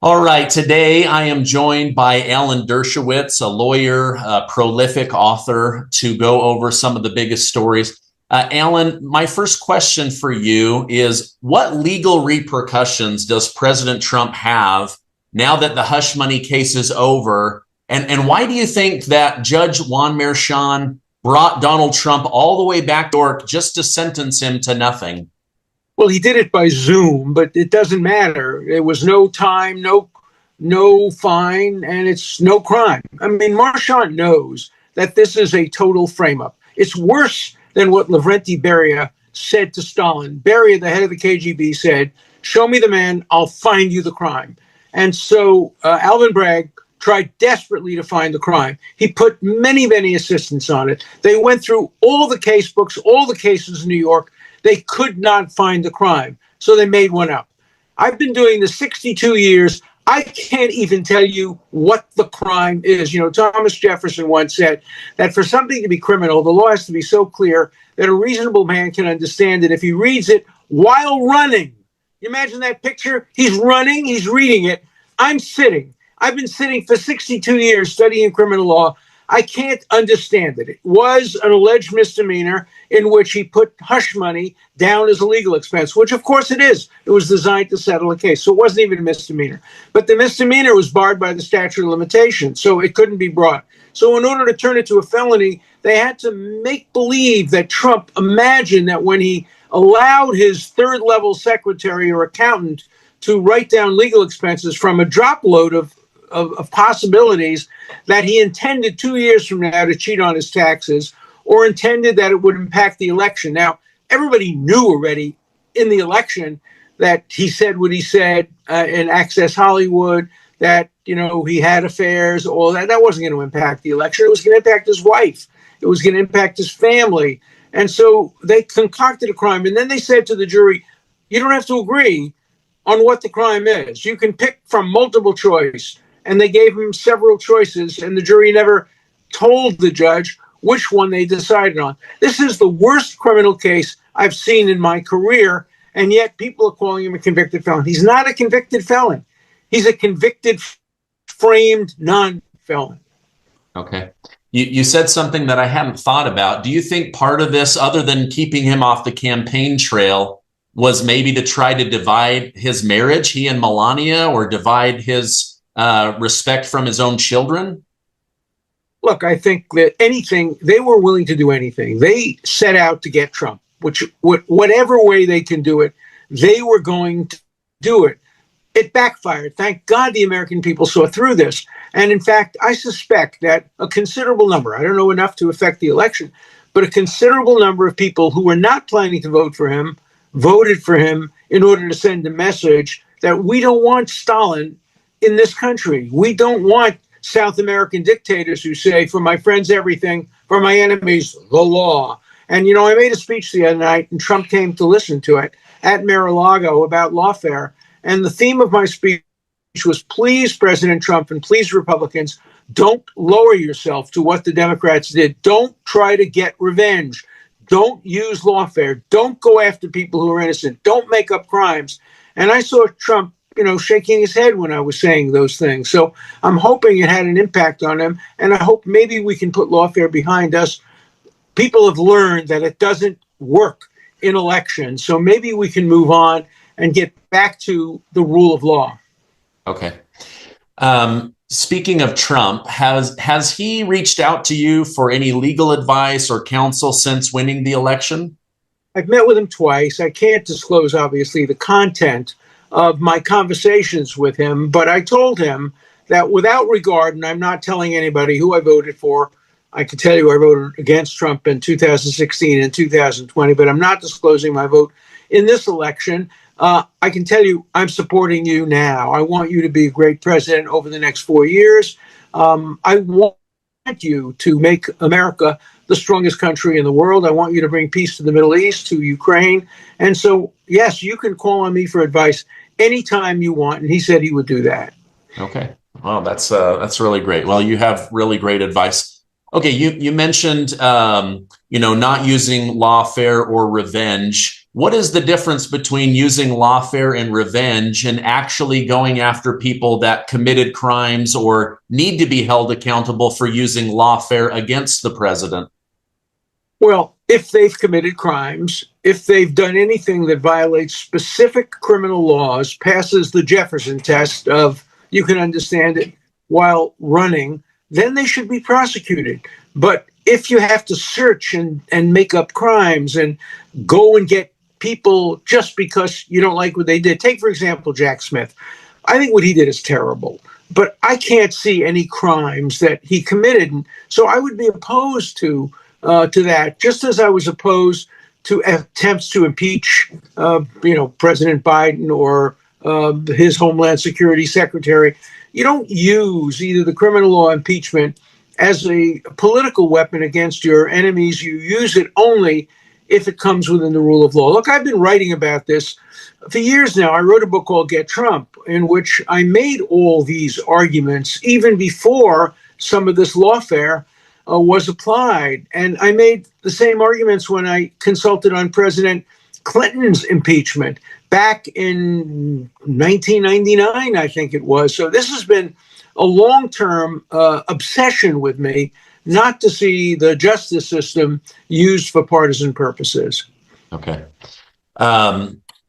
All right, today I am joined by Alan Dershowitz, a lawyer, a prolific author, to go over some of the biggest stories. Alan, my first question for you is, what legal repercussions does President Trump have now that the hush money case is over? And why do you think that Judge Juan Merchan brought Donald Trump all the way back to New York just to sentence him to nothing? Well, he did it by Zoom, but it doesn't matter. There was no time, no fine, and it's no crime. I mean, Marchand knows that this is a total frame-up. It's worse than what Lavrenti Beria said to Stalin. Beria, the head of the KGB, said, "Show me the man, I'll find you the crime." And so Alvin Bragg tried desperately to find the crime. He put many assistants on it. They went through all the case books, all the cases in New York. They could not find the crime, so they made one up. I've been doing this 62 years. I can't even tell you what the crime is. You know, Thomas Jefferson once said that for something to be criminal, the law has to be so clear that a reasonable man can understand it if he reads it while running. You imagine that picture? He's running, he's reading it. I'm sitting. I've been sitting for 62 years studying criminal law. I can't understand it. It was an alleged misdemeanor in which he put hush money down as a legal expense, which of course it is. It was designed to settle a case. So it wasn't even a misdemeanor. But the misdemeanor was barred by the statute of limitations, so it couldn't be brought. So in order to turn it to a felony, they had to make believe that Trump imagined that when he allowed his third-level secretary or accountant to write down legal expenses from a drop load of possibilities, that he intended 2 years from now to cheat on his taxes, or intended that it would impact the election. Now, everybody knew already in the election that he said what he said in Access Hollywood, that, you know, he had affairs, all that. That wasn't going to impact the election. It was going to impact his wife. It was going to impact his family. And so they concocted a crime. And then they said to the jury, you don't have to agree on what the crime is. You can pick from multiple choice. And they gave him several choices, and the jury never told the judge which one they decided on. This is the worst criminal case I've seen in my career, and yet people are calling him a convicted felon. He's not a convicted felon. He's a convicted, framed non-felon. Okay. You said something that I hadn't thought about. Do you think part of this, other than keeping him off the campaign trail, was maybe to try to divide his marriage, he and Melania, or divide his respect from his own children? Look, I think that they were willing to do anything. They set out to get Trump, whatever way they can do it, they were going to do it. It backfired. Thank God the American people saw through this. And in fact, I suspect that a considerable number, I don't know enough to affect the election, but a considerable number of people who were not planning to vote for him, voted for him in order to send a message that we don't want Stalin in this country. We don't want South American dictators who say, for my friends, everything, for my enemies, the law. And, you know, I made a speech the other night, and Trump came to listen to it at Mar-a-Lago about Lawfare. And the theme of my speech was, please, President Trump, and please, Republicans, don't lower yourself to what the Democrats did. Don't try to get revenge. Don't use lawfare. Don't go after people who are innocent. Don't make up crimes. And I saw Trump, you know, shaking his head when I was saying those things. So I'm hoping it had an impact on him. And I hope maybe we can put lawfare behind us. People have learned that it doesn't work in elections. So maybe we can move on and get back to the rule of law. Okay. Speaking of Trump, has he reached out to you for any legal advice or counsel since winning the election? I've met with him twice. I can't disclose, obviously, the content of my conversations with him, but I told him that without regard, and I'm not telling anybody who I voted for. I can tell you I voted against Trump in 2016 and 2020, but I'm not disclosing my vote in this election. I can tell you I'm supporting you now. I want you to be a great president over the next 4 years. I want you to make America the strongest country in the world. I want you to bring peace to the Middle East, to Ukraine. And so, yes, you can call on me for advice anytime you want. And he said he would do that. Okay. Well, that's really great. Well, you have really great advice. Okay. You mentioned, not using lawfare or revenge. What is the difference between using lawfare and revenge and actually going after people that committed crimes or need to be held accountable for using lawfare against the president? Well, if they've committed crimes, if they've done anything that violates specific criminal laws, passes the Jefferson test of you can understand it while running, then they should be prosecuted. But if you have to search and make up crimes and go and get people just because you don't like what they did, take, for example, Jack Smith. I think what he did is terrible, but I can't see any crimes that he committed. And so I would be opposed to that, just as I was opposed to attempts to impeach, President Biden or his Homeland Security Secretary. You don't use either the criminal law impeachment as a political weapon against your enemies. You use it only if it comes within the rule of law. Look, I've been writing about this for years now. I wrote a book called Get Trump, in which I made all these arguments even before some of this lawfare was applied. And I made the same arguments when I consulted on President Clinton's impeachment back in 1999, I think it was. So this has been a long-term obsession with me, not to see the justice system used for partisan purposes. Okay.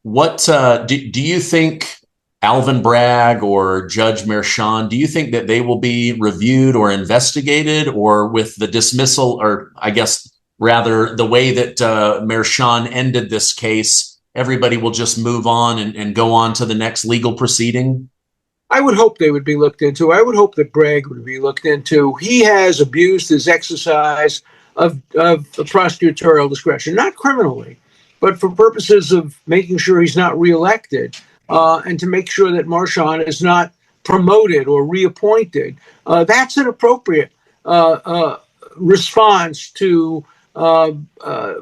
What do you think Alvin Bragg or Judge Merchan, do you think that they will be reviewed or investigated, or with the dismissal, or I guess rather the way that Merchan ended this case, everybody will just move on and go on to the next legal proceeding? I would hope they would be looked into. I would hope that Bragg would be looked into. He has abused his exercise of prosecutorial discretion, not criminally, but for purposes of making sure he's not reelected, and to make sure that Merchan is not promoted or reappointed. That's an appropriate response to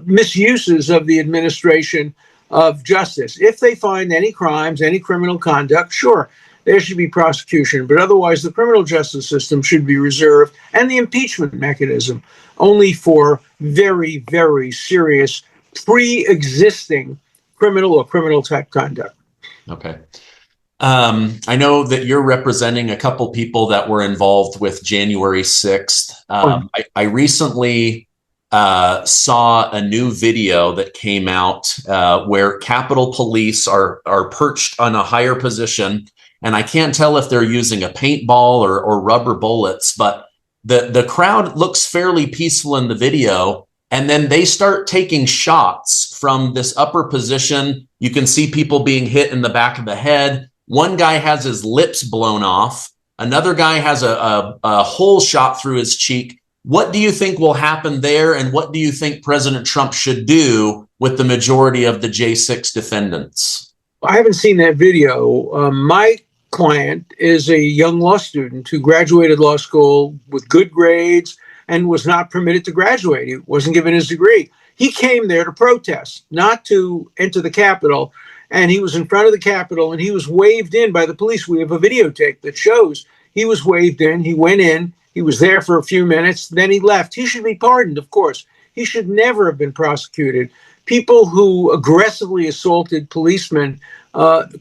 misuses of the administration of justice. If they find any crimes, any criminal conduct, sure, there should be prosecution, but otherwise the criminal justice system should be reserved, and the impeachment mechanism only for very, very serious pre-existing criminal or criminal type conduct. Okay. I know that you're representing a couple people that were involved with January 6th. I recently saw a new video that came out where Capitol Police are perched on a higher position. And I can't tell if they're using a paintball or rubber bullets, but the crowd looks fairly peaceful in the video. And then they start taking shots from this upper position. You can see people being hit in the back of the head. One guy has his lips blown off. Another guy has a hole shot through his cheek. What do you think will happen there? And what do you think President Trump should do with the majority of the J6 defendants? I haven't seen that video. My client is a young law student who graduated law school with good grades and was not permitted to graduate. He wasn't given his degree. He came there to protest, not to enter the Capitol. And he was in front of the Capitol and he was waved in by the police. We have a videotape that shows he was waved in. He went in. He was there for a few minutes. Then he left. He should be pardoned, of course. He should never have been prosecuted. People who aggressively assaulted policemen,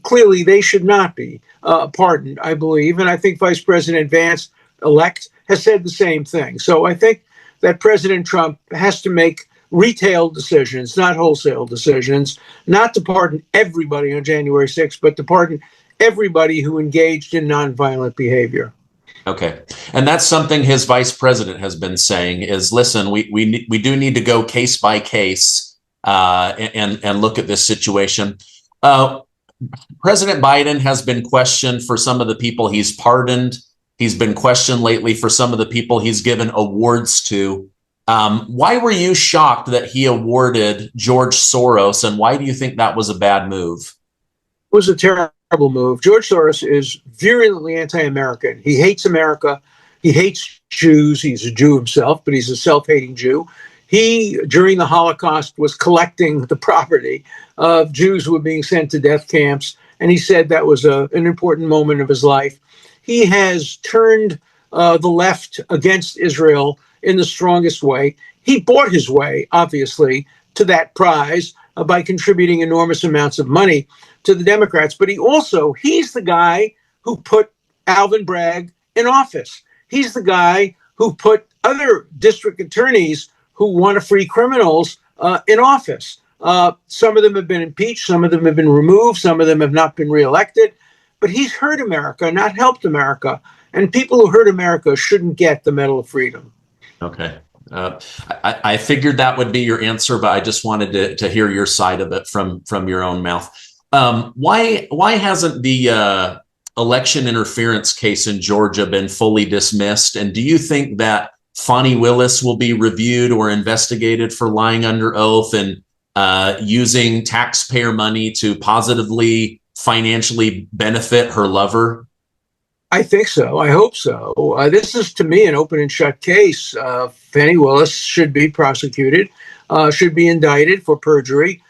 clearly they should not be pardoned, I believe. And I think Vice President Vance-elect has said the same thing. So I think that President Trump has to make retail decisions, not wholesale decisions, not to pardon everybody on January 6th, but to pardon everybody who engaged in nonviolent behavior. Okay. And that's something his vice president has been saying is, listen, we do need to go case by case and look at this situation. President Biden has been questioned for some of the people he's pardoned. He's been questioned lately for some of the people he's given awards to. Why were you shocked that he awarded George Soros, and why do you think that was a bad move? It was a terrible move. George Soros is virulently anti-American. He hates America. He hates Jews. He's a Jew himself, but he's a self-hating Jew. He, during the Holocaust, was collecting the property of Jews who were being sent to death camps, and he said that was an important moment of his life. He has turned the left against Israel in the strongest way. He bought his way, obviously, to that prize by contributing enormous amounts of money to the Democrats. But he's the guy who put Alvin Bragg in office. He's the guy who put other district attorneys who want to free criminals in office. Some of them have been impeached. Some of them have been removed. Some of them have not been reelected. But he's hurt America, not helped America. And people who hurt America shouldn't get the Medal of Freedom. Okay. I figured that would be your answer, but I just wanted to hear your side of it from your own mouth. Why hasn't the election interference case in Georgia been fully dismissed? And do you think that Fani Willis will be reviewed or investigated for lying under oath and using taxpayer money to positively financially benefit her lover? I think so. I hope so. This is, to me, an open and shut case. Fani Willis should be prosecuted, should be indicted for perjury.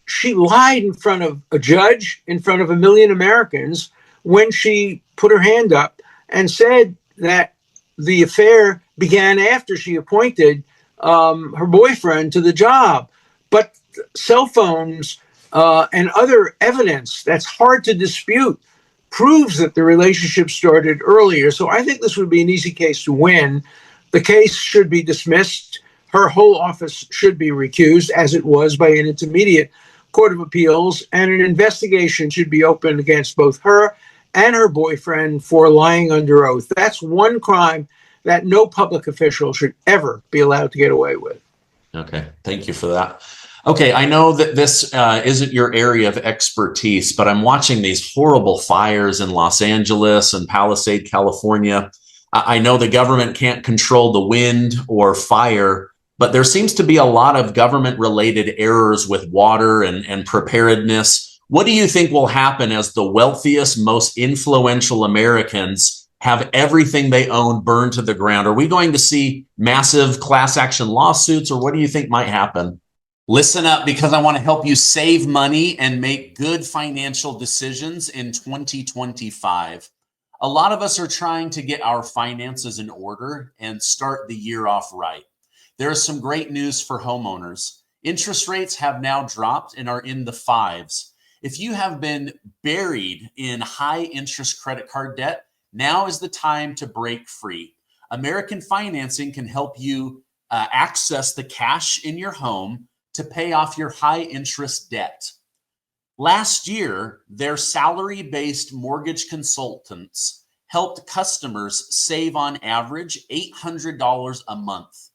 She lied in front of a judge, in front of 1 million Americans, when she put her hand up and said that the affair began after she appointed her boyfriend to the job. But cell phones and other evidence that's hard to dispute proves that the relationship started earlier. So I think this would be an easy case to win. The case should be dismissed. Her whole office should be recused, as it was by an intermediate court of appeals, and an investigation should be opened against both her and her boyfriend for lying under oath. That's one crime that no public official should ever be allowed to get away with. Okay, thank you for that. Okay, I know that this isn't your area of expertise, but I'm watching these horrible fires in Los Angeles and Palisades, California. I know the government can't control the wind or fire, but there seems to be a lot of government-related errors with water and preparedness. What do you think will happen as the wealthiest, most influential Americans have everything they own burned to the ground? Are we going to see massive class action lawsuits, or what do you think might happen? Listen up, because I want to help you save money and make good financial decisions in 2025. A lot of us are trying to get our finances in order and start the year off right. There is some great news for homeowners. Interest rates have now dropped and are in the 5s. If you have been buried in high interest credit card debt, now is the time to break free. American Financing can help you access the cash in your home to pay off your high interest debt. Last year, their salary-based mortgage consultants helped customers save on average $800 a month.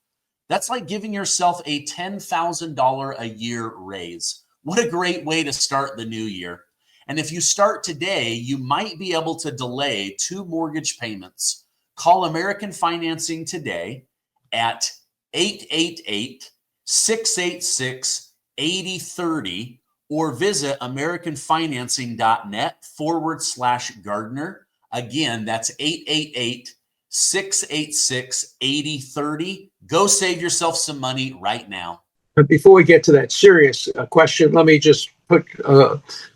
That's like giving yourself a $10,000 a year raise. What a great way to start the new year. And if you start today, you might be able to delay 2 mortgage payments. Call American Financing today at 888-686-8030 or visit americanfinancing.net/Gardner. Again, that's 888-686-8030. Go save yourself some money right now. But before we get to that serious question, let me just put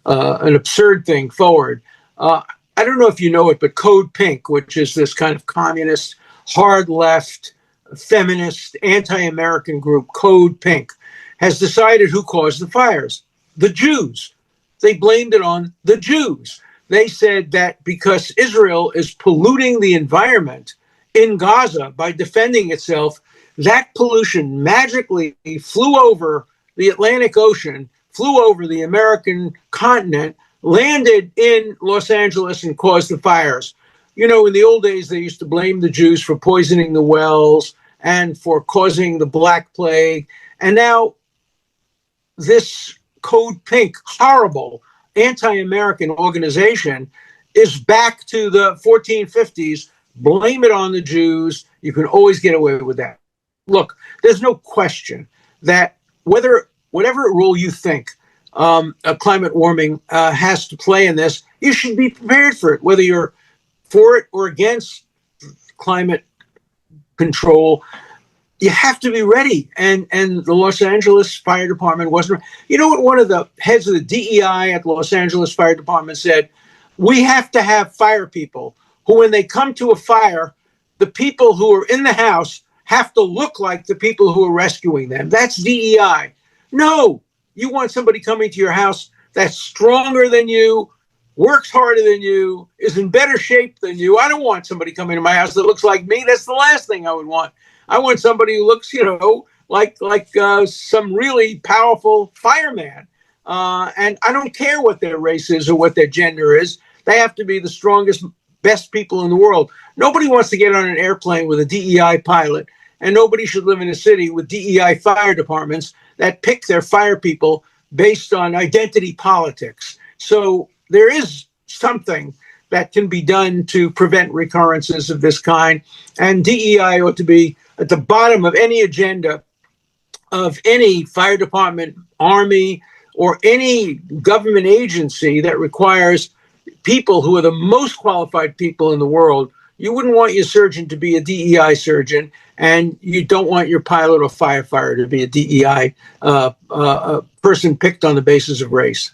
an absurd thing forward. I don't know if you know it, but Code Pink, which is this kind of communist, hard left, feminist, anti-American group, Code Pink, has decided who caused the fires. The Jews. They blamed it on the Jews. They said that because Israel is polluting the environment in Gaza by defending itself, that pollution magically flew over the Atlantic Ocean, flew over the American continent, landed in Los Angeles, and caused the fires. You know, in the old days, they used to blame the Jews for poisoning the wells and for causing the Black Plague. And now this Code Pink, horrible anti-American organization, is back to the 1450s. Blame it on the Jews. You can always get away with that. Look, there's no question that whatever role you think climate warming has to play in this, you should be prepared for it, whether you're for it or against climate control. You have to be ready. And the Los Angeles Fire Department wasn't. You know what one of the heads of the DEI at the Los Angeles Fire Department said? We have to have fire people who, when they come to a fire, the people who are in the house have to look like the people who are rescuing them. That's DEI. No, You want somebody coming to your house that's stronger than you, works harder than you, is in better shape than you. I don't want somebody coming to my house that looks like me. That's the last thing I would want. I want somebody who looks, like some really powerful fireman. And I don't care what their race is or what their gender is. They have to be the strongest, best people in the world. Nobody wants to get on an airplane with a DEI pilot, and nobody should live in a city with DEI fire departments that pick their fire people based on identity politics. So there is something that can be done to prevent recurrences of this kind. And DEI ought to be at the bottom of any agenda of any fire department, army, or any government agency that requires people who are the most qualified people in the world. You wouldn't want your surgeon to be a DEI surgeon, and you don't want your pilot or firefighter to be a DEI person picked on the basis of race.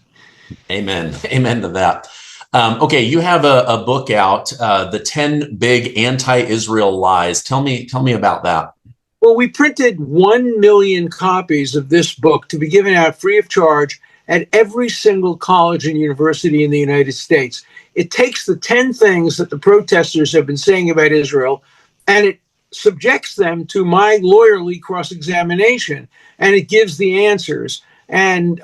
Amen. Amen to that. Okay, you have a book out, The 10 Big Anti-Israel Lies. Tell me about that. Well, we printed 1 million copies of this book to be given out free of charge at every single college and university in the United States. It takes the 10 things that the protesters have been saying about Israel, and it subjects them to my lawyerly cross-examination, and it gives the answers. And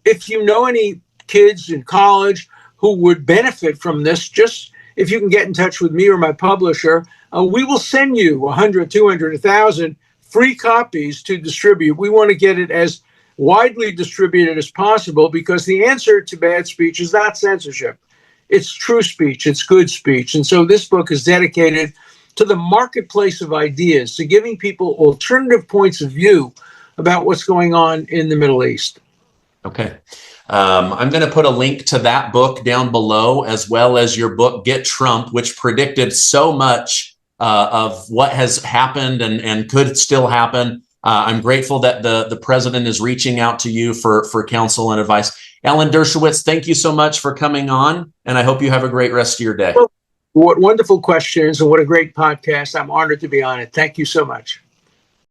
if you know any kids in college who would benefit from this, just if you can get in touch with me or my publisher, we will send you 100, 200, 1,000 free copies to distribute. We want to get it as widely distributed as possible, because the answer to bad speech is not censorship. It's true speech. It's good speech. And so this book is dedicated to the marketplace of ideas, to giving people alternative points of view about what's going on in the Middle East. Okay. I'm going to put a link to that book down below, as well as your book, Get Trump, which predicted so much of what has happened and could still happen. I'm grateful that the president is reaching out to you for counsel and advice. Alan Dershowitz, thank you so much for coming on, and I hope you have a great rest of your day. Well, what wonderful questions, and what a great podcast. I'm honored to be on it. Thank you so much.